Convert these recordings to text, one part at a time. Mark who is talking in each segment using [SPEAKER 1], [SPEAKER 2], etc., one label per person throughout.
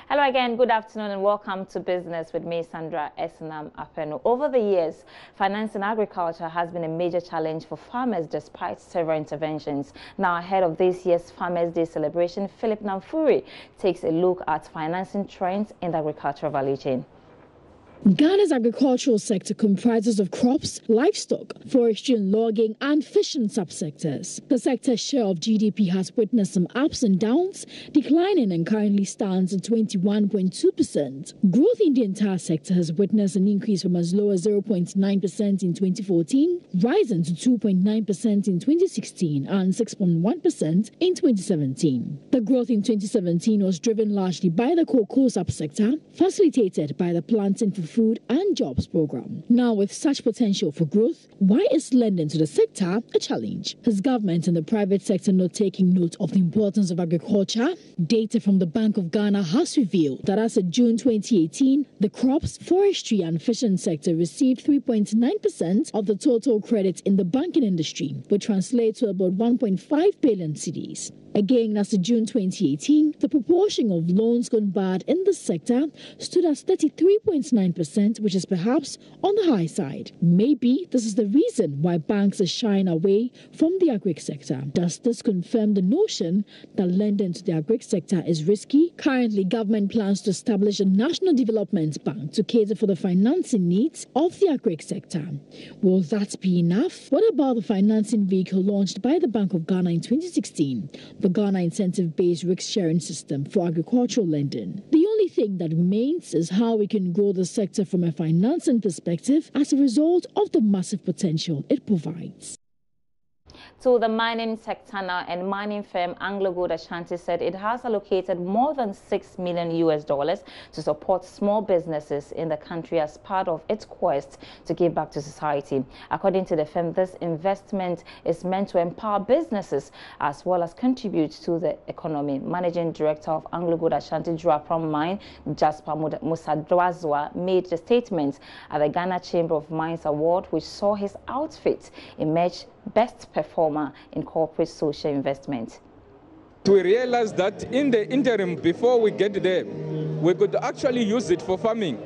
[SPEAKER 1] Hello again, good afternoon and welcome to Business with me, Sandra Esenam Apeno. Over the years, finance in agriculture has been a major challenge for farmers despite several interventions. Now, ahead of this year's Farmers' Day celebration, Philip Namfuri takes a look at financing trends in the agricultural value chain.
[SPEAKER 2] Ghana's agricultural sector comprises of crops, livestock, forestry and logging, and fishing subsectors. The sector's share of GDP has witnessed some ups and downs, declining and currently stands at 21.2%. Growth in the entire sector has witnessed an increase from as low as 0.9% in 2014, rising to 2.9% in 2016 and 6.1% in 2017. The growth in 2017 was driven largely by the cocoa subsector, facilitated by the Planting for Food and Jobs program. Now, with such potential for growth, why is lending to the sector a challenge? Is government and the private sector not taking note of the importance of agriculture? Data from the Bank of Ghana has revealed that as of June 2018, the crops, forestry and fishing sector received 3.9% of the total credit in the banking industry, which translates to about 1.5 billion cedis. Again, as of June 2018, the proportion of loans gone bad in the sector stood at 33.9%, which is perhaps on the high side. Maybe this is the reason why banks are shying away from the agri sector. Does this confirm the notion that lending to the agri sector is risky? Currently, government plans to establish a National Development Bank to cater for the financing needs of the agri sector. Will that be enough? What about the financing vehicle launched by the Bank of Ghana in 2016? The Ghana Incentive-Based Risk-Sharing System for Agricultural Lending. The only thing that remains is how we can grow the sector from a financing perspective as a result of the massive potential it provides.
[SPEAKER 1] To the mining sector now, and mining firm AngloGold Ashanti said it has allocated more than $6 million to support small businesses in the country as part of its quest to give back to society. According to the firm, this investment is meant to empower businesses as well as contribute to the economy. Managing Director of AngloGold Ashanti Juapram Mine, Jasper Musadwazwa, made the statement at the Ghana Chamber of Mines Award, which saw his outfit emerge Best Performer in Corporate Social Investment.
[SPEAKER 3] We realized that in the interim, before we get there, we could actually use it for farming.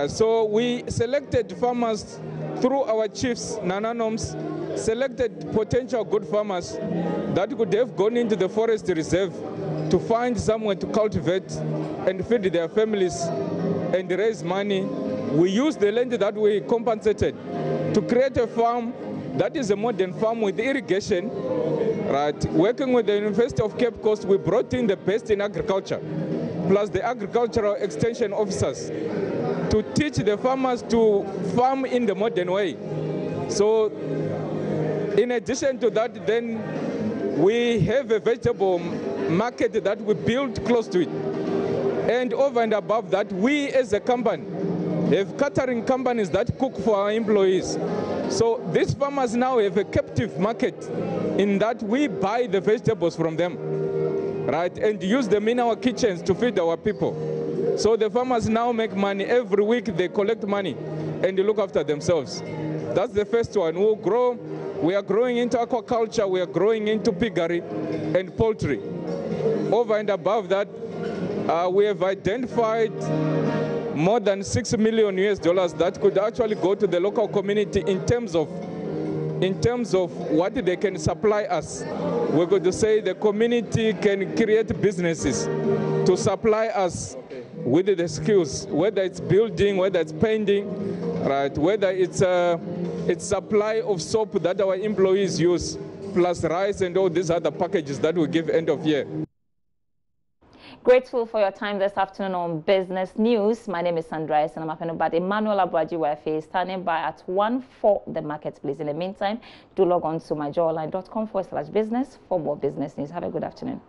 [SPEAKER 3] So we selected farmers through our chiefs, Nananoms, selected potential good farmers that could have gone into the forest reserve to find somewhere to cultivate and feed their families and raise money. We used the land that we compensated to create a farm that is a modern farm with irrigation, right? Working with the University of Cape Coast, we brought in the best in agriculture, plus the agricultural extension officers to teach the farmers to farm in the modern way. So in addition to that, then we have a vegetable market that we built close to it. And over and above that, we as a company have catering companies that cook for our employees. So these farmers now have a captive market in that we buy the vegetables from them, right, and use them in our kitchens to feed our people. So the farmers now make money. Every week they collect money and they look after themselves. That's the first one. We'll grow. We are growing into aquaculture. We are growing into piggery and poultry. Over and above that, we have identified more than $6 million that could actually go to the local community in terms of what they can supply us. We're going to say the community can create businesses to supply us with the skills, whether it's building, whether it's painting, right, whether it's supply of soap that our employees use, plus rice and all these other packages that we give end of year.
[SPEAKER 1] Grateful for your time this afternoon on Business News. My name is Sandra Esenam, but Emmanuel Abuaji is standing by at 1 for the marketplace. In the meantime, do log on to myjawline.com/business for more business news. Have a good afternoon.